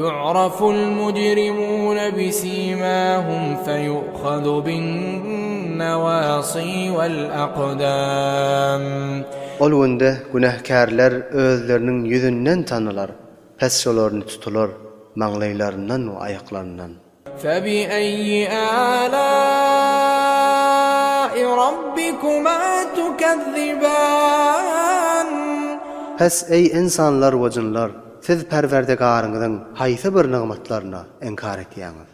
يعرف المجرمون بسيماهم فيؤخذ بالنواصي والأقدام. Ol günde günahkarlar özlerinin yüzünden tanılar. Pes şolarını tutular, maňlaýlaryndan we aýaklaryndan. فبأي آلاء ربكما تكذبان. Pes ey insanlar we jinlar, siz Perwerdigaryňyzyň haýsy bir nymatlaryna inkar etýäňiz?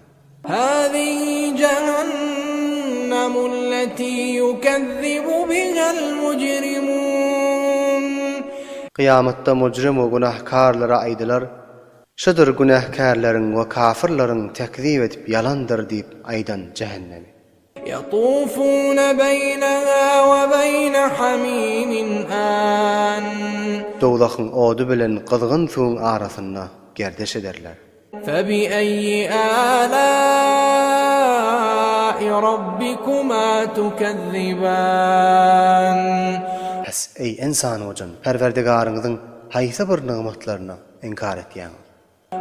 هذه جهنم التي يكذب بها المجرمون. Kıyamatda mujrim we günahkarlara aýdylar, şudur günahkarlaryň we kafirlaryň tekzip edip yalandyr diýip aýdan cehennemi. يطوفون بينها وبين حميم آن. Dowlakyň odu bilen kızgın suwuň arasynda gerdeş ederler. فبأي آلاء ربكما تكذبان. Pes ey insan ojan, Perwerdigaryňyzyň haýsy bir nymatlaryna inkar etýäňiz?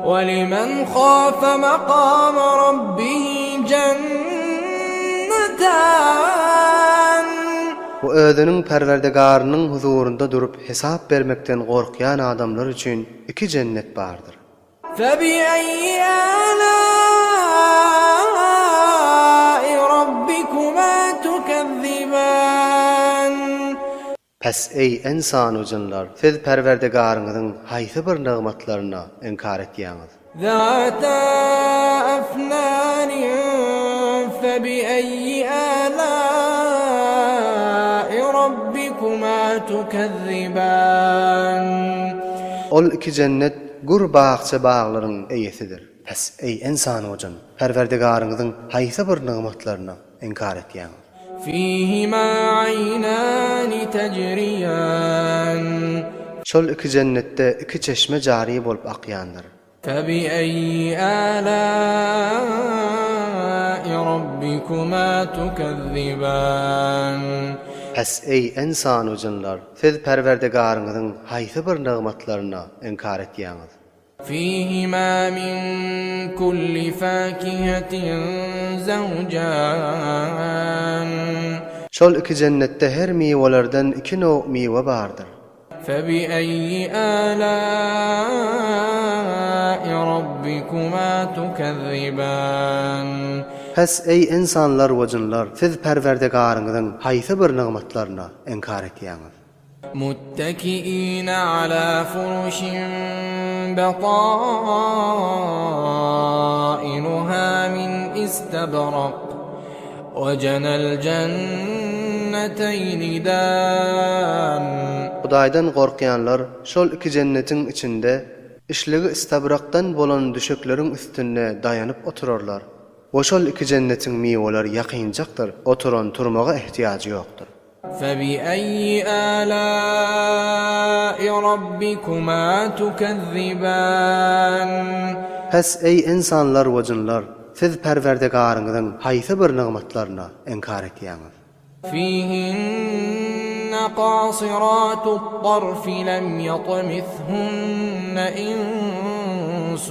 ولمن خاف مقام ربه جنتان. Bu özüniň Perwerdigarynyň huzurunda durup hesap bermekden gorkýan adamlar üçin iki cennet bardyr. فبأي آلاء ربكما تكذبان. Pes ey insan ojanlar, siz Perwerdigaryňyzyň haýsy bir nymatlaryna inkar etýäňiz? ذاتا أفنان فبأي آلاء ربكما تكذبان. Ol iki cennet gur bağça bağlaryň eýesidir. Pes ey insan ojan, Perwerdigaryňyzyň haýsy bir nymatlaryna inkar etýäňiz? فيهما عينان تجريان. Şol iki cennette iki çeşme jary bolup akýandyr. فبأي آلاء ربكما تكذبان. Pes ey insan ojanlar, siz Perwerdigaryňyzyň haýsy bir nymatlaryna inkar etýäňiz? فيهما من كل فاكهة زوجان. Şol iki cennette her miwelerden iki no miwe bardyr. فبأي آلاء ربكما تكذبان. Pes ey insanlar we jinlar, siz Perwerdigaryňyzyň haýsy bir nymatlaryna inkar etýäňiz? متكئين على فرش بطائنها من استبرق وجنى الجنتين دان. Hudaýdan gorkýanlar şol iki cennetiň içinde işligi istabrakdan bolan düşekleriň üstünde daýanyp oturarlar. O şol iki cennetiň miweleri ýakynjakdyr, oturan turmaga ihtiýaji ýokdur. فبأي آلاء ربكما تكذبان. Pes ey insanlar we jinlar, siz Perwerdigaryňyzyň haýsy bir nymatlaryna inkar etýäňiz? فيهن قاصرات الطرف لم يطمثهن إنس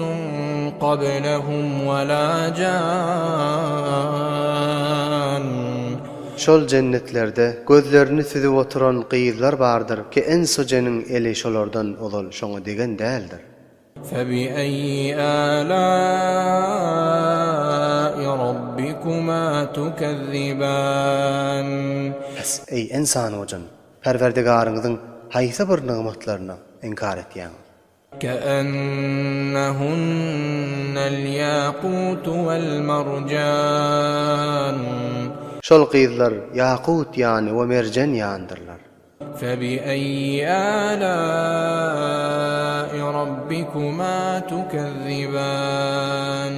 قبلهم ولا جان. Şol cennetlerde gözlerini süzüp oturan gyýyzlar bardyr ki ensojanyň eli şolardan olal şoňa degen däldir. فبأي آلاء ربكما تكذبان. Pes ey insan ojan, Perwerdigaryňyzyň haýsy bir nymatlaryna inkar etýäňiz? كأنهن الياقوت والمرجان. Şol gyýyzlar ýakut ýani we merjan ýandyrlar. فبأي آلاء ربكما تكذبان.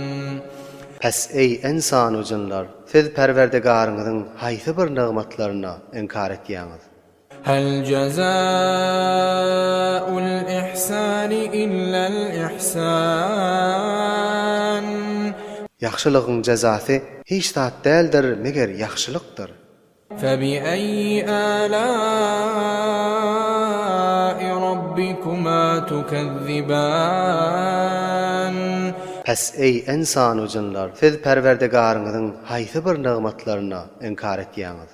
Pes ey insan ojanlar, siz Perwerdigaryňyzyň haýsy bir nymatlaryna inkar etýäňiz? هل جزاء الإحسان إلا الإحسان. Ýakşylygyň jazasy hiç zat däldir meger ýakşylykdyr. فبأي آلاء ربكما تكذبان. Pes ey insan ujunlar, siz Perwerdigaryňyzyň haýsy bir nygmatlaryna inkar etýäňiz?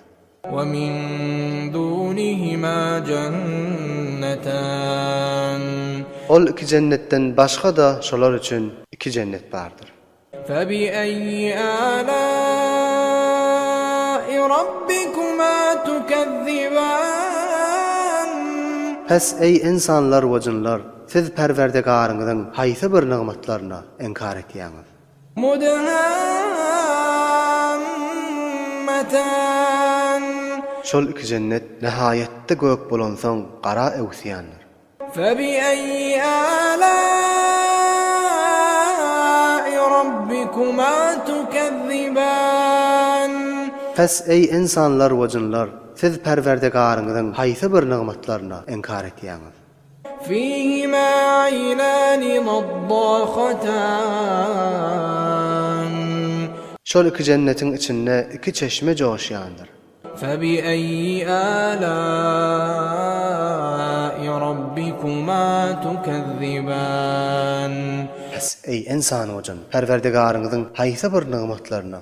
ومن دونهما جنتان Ol iki cennetten başga da şolar üçin iki cennet bardyr. فبأي آلاء ربكما تكذبان Pes ey insanlar wajynlar, siz Perwerdigaryňyzyň haýsy bir nygmatlaryna inkar etýäňiz? مدهامتان Şol iki cennet nihaýetde gök bolansoň gara öwsýändir. فبأي آلاء ربكما تكذبان Pes ey insanlar wajynlar, siz Perwerdigaryňyzyň haýsy bir nygmatlaryna inkar etýäňiz? فيهما عينان نضاختان Şol iki cennetiň içinde iki çeşme joşýandyr. فبأي آلاء ربكما تكذبان Pes ey insan wajan, Perwerdigaryňyzyň haýsy bir nygmatlaryna